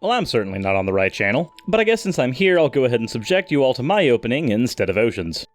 Well, I'm certainly not on the right channel, but I guess since I'm here, I'll go ahead and subject you all to my opening instead of Ocean's.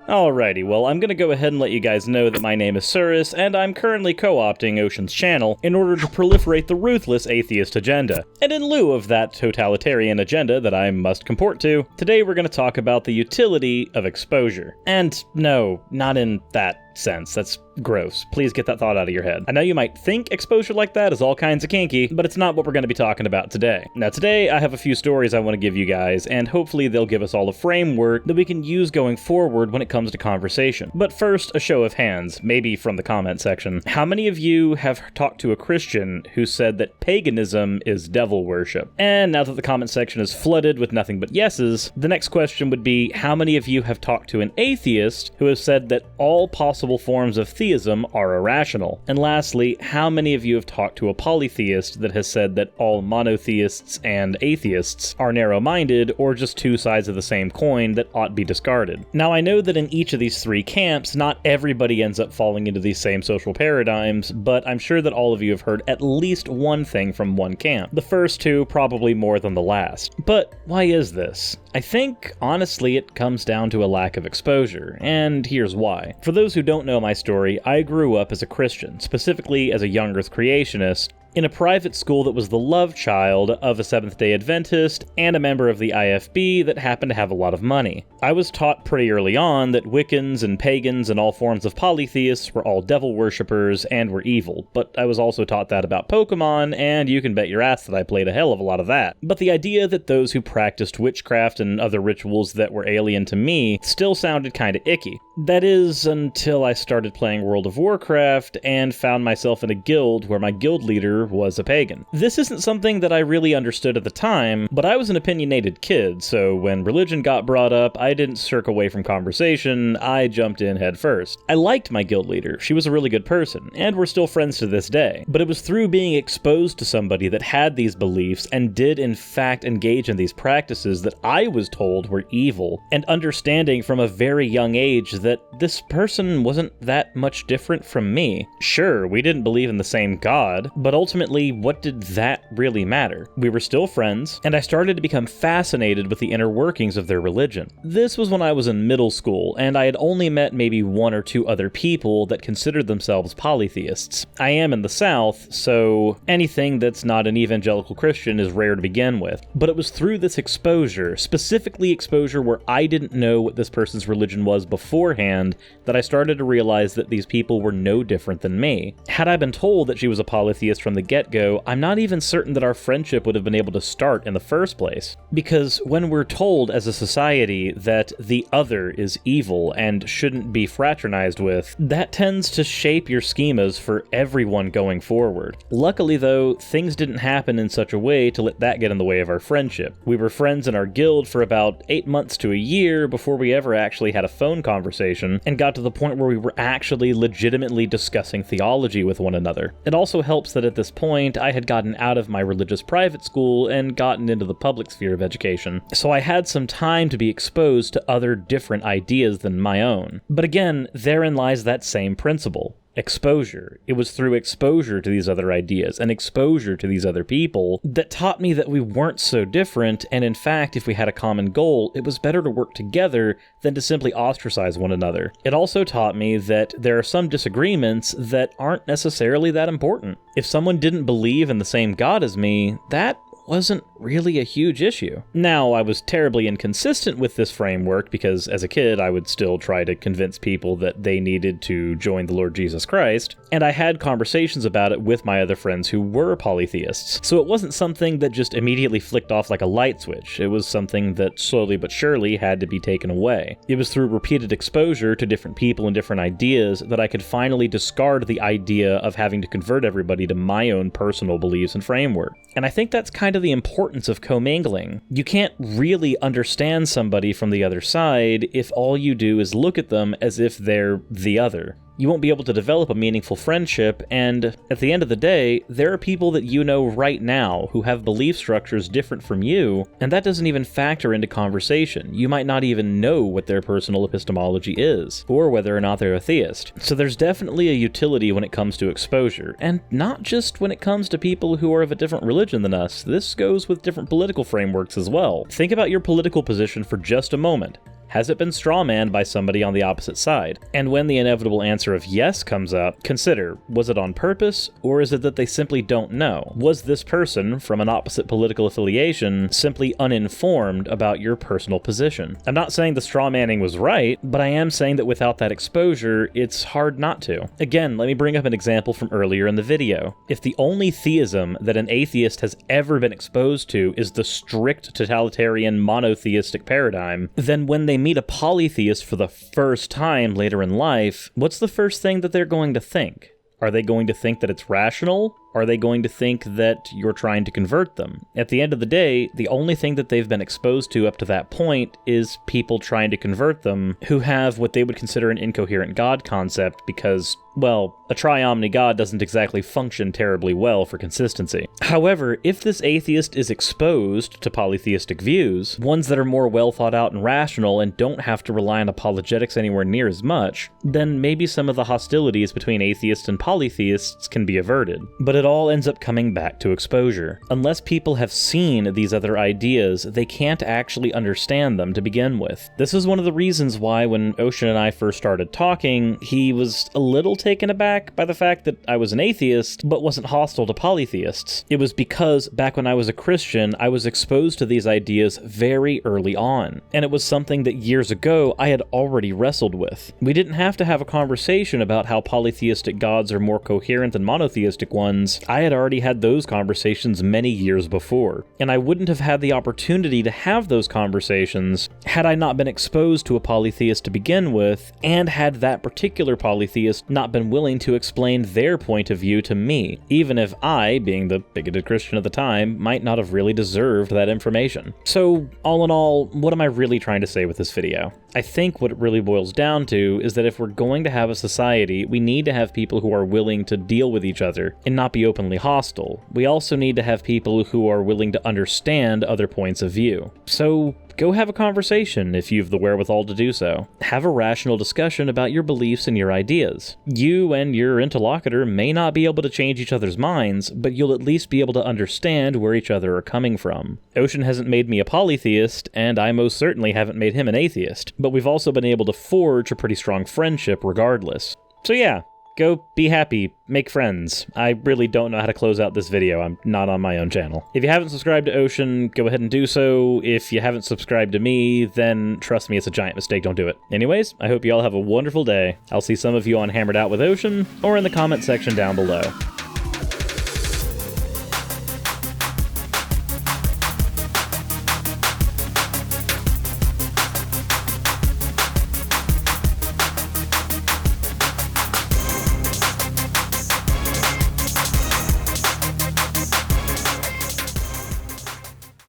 Alrighty, well, I'm gonna go ahead and let you guys know that my name is Suris, and I'm currently co-opting Ocean's channel in order to proliferate the ruthless atheist agenda. And in lieu of that totalitarian agenda that I must comport to, today we're gonna talk about the utility of exposure. And no, not in that sense. That's gross. Please get that thought out of your head. I know you might think exposure like that is all kinds of kinky, but it's not what we're going to be talking about today. Now today, I have a few stories I want to give you guys, and hopefully they'll give us all a framework that we can use going forward when it comes to conversation. But first, a show of hands, maybe from the comment section. How many of you have talked to a Christian who said that paganism is devil worship? And now that the comment section is flooded with nothing but yeses, the next question would be, how many of you have talked to an atheist who has said that all possible forms of theism are irrational? And lastly, how many of you have talked to a polytheist that has said that all monotheists and atheists are narrow-minded or just two sides of the same coin that ought be discarded? Now, I know that in each of these three camps, not everybody ends up falling into these same social paradigms, but I'm sure that all of you have heard at least one thing from one camp. The first two probably more than the last. But why is this? I think, honestly, it comes down to a lack of exposure, and here's why. For those who don't know my story, I grew up as a Christian, specifically as a young Earth creationist, in a private school that was the love child of a Seventh-day Adventist and a member of the IFB that happened to have a lot of money. I was taught pretty early on that Wiccans and pagans and all forms of polytheists were all devil worshippers and were evil, but I was also taught that about Pokemon, and you can bet your ass that I played a hell of a lot of that. But the idea that those who practiced witchcraft and other rituals that were alien to me still sounded kinda icky. That is, until I started playing World of Warcraft and found myself in a guild where my guild leader was a pagan. This isn't something that I really understood at the time, but I was an opinionated kid, so when religion got brought up, I didn't shirk away from conversation, I jumped in head first. I liked my guild leader, she was a really good person, and we're still friends to this day, but it was through being exposed to somebody that had these beliefs and did in fact engage in these practices that I was told were evil, and understanding from a very young age that this person wasn't that much different from me. Sure, we didn't believe in the same God, but ultimately, what did that really matter? We were still friends, and I started to become fascinated with the inner workings of their religion. This was when I was in middle school, and I had only met maybe one or two other people that considered themselves polytheists. I am in the South, so anything that's not an evangelical Christian is rare to begin with. But it was through this exposure, specifically exposure where I didn't know what this person's religion was beforehand, that I started to realize that these people were no different than me. Had I been told that she was a polytheist from the get-go, I'm not even certain that our friendship would have been able to start in the first place. Because when we're told as a society that the other is evil and shouldn't be fraternized with, that tends to shape your schemas for everyone going forward. Luckily though, things didn't happen in such a way to let that get in the way of our friendship. We were friends in our guild for about 8 months to a year before we ever actually had a phone conversation and got to the point where we were actually legitimately discussing theology with one another. It also helps that at this point, I had gotten out of my religious private school and gotten into the public sphere of education, so I had some time to be exposed to other different ideas than my own. But again, therein lies that same principle. Exposure. It was through exposure to these other ideas and exposure to these other people that taught me that we weren't so different, and in fact, if we had a common goal, it was better to work together than to simply ostracize one another. It also taught me that there are some disagreements that aren't necessarily that important. If someone didn't believe in the same God as me, that wasn't really a huge issue. Now, I was terribly inconsistent with this framework because as a kid, I would still try to convince people that they needed to join the Lord Jesus Christ, and I had conversations about it with my other friends who were polytheists. So it wasn't something that just immediately flicked off like a light switch. It was something that slowly but surely had to be taken away. It was through repeated exposure to different people and different ideas that I could finally discard the idea of having to convert everybody to my own personal beliefs and framework. And I think that's kind of the importance of commingling. You can't really understand somebody from the other side if all you do is look at them as if they're the other. you won't be able to develop a meaningful friendship, and at the end of the day, there are people that you know right now who have belief structures different from you, and that doesn't even factor into conversation. You might not even know what their personal epistemology is, or whether or not they're a theist. So there's definitely a utility when it comes to exposure, and not just when it comes to people who are of a different religion than us. This goes with different political frameworks as well. Think about your political position for just a moment. Has it been strawmanned by somebody on the opposite side? And when the inevitable answer of yes comes up, consider, was it on purpose, or is it that they simply don't know? Was this person from an opposite political affiliation simply uninformed about your personal position? I'm not saying the strawmanning was right, but I am saying that without that exposure, it's hard not to. Again, let me bring up an example from earlier in the video. If the only theism that an atheist has ever been exposed to is the strict totalitarian monotheistic paradigm, then when they meet a polytheist for the first time later in life, what's the first thing that they're going to think? Are they going to think that it's rational? Are they going to think that you're trying to convert them? At the end of the day, the only thing that they've been exposed to up to that point is people trying to convert them who have what they would consider an incoherent God concept because, well, a tri-omni God doesn't exactly function terribly well for consistency. However, if this atheist is exposed to polytheistic views, ones that are more well thought out and rational and don't have to rely on apologetics anywhere near as much, then maybe some of the hostilities between atheists and polytheists can be averted. But it all ends up coming back to exposure. Unless people have seen these other ideas, they can't actually understand them to begin with. This is one of the reasons why when Ocean and I first started talking, he was a little taken aback by the fact that I was an atheist, but wasn't hostile to polytheists. It was because back when I was a Christian, I was exposed to these ideas very early on, and it was something that years ago I had already wrestled with. We didn't have to have a conversation about how polytheistic gods are more coherent than monotheistic ones. I had already had those conversations many years before, and I wouldn't have had the opportunity to have those conversations had I not been exposed to a polytheist to begin with, and had that particular polytheist not been willing to explain their point of view to me, even if I, being the bigoted Christian at the time, might not have really deserved that information. So, all in all, what am I really trying to say with this video? I think what it really boils down to is that if we're going to have a society, we need to have people who are willing to deal with each other and not be openly hostile. We also need to have people who are willing to understand other points of view. So, go have a conversation if you've the wherewithal to do so. Have a rational discussion about your beliefs and your ideas. You and your interlocutor may not be able to change each other's minds, but you'll at least be able to understand where each other are coming from. Ocean hasn't made me a polytheist, and I most certainly haven't made him an atheist, but we've also been able to forge a pretty strong friendship regardless. So yeah, go be happy, make friends. I really don't know how to close out this video. I'm not on my own channel. If you haven't subscribed to Ocean, go ahead and do so. If you haven't subscribed to me, then trust me, it's a giant mistake. Don't do it. Anyways, I hope you all have a wonderful day. I'll see some of you on Hammered Out with Ocean, or in the comment section down below.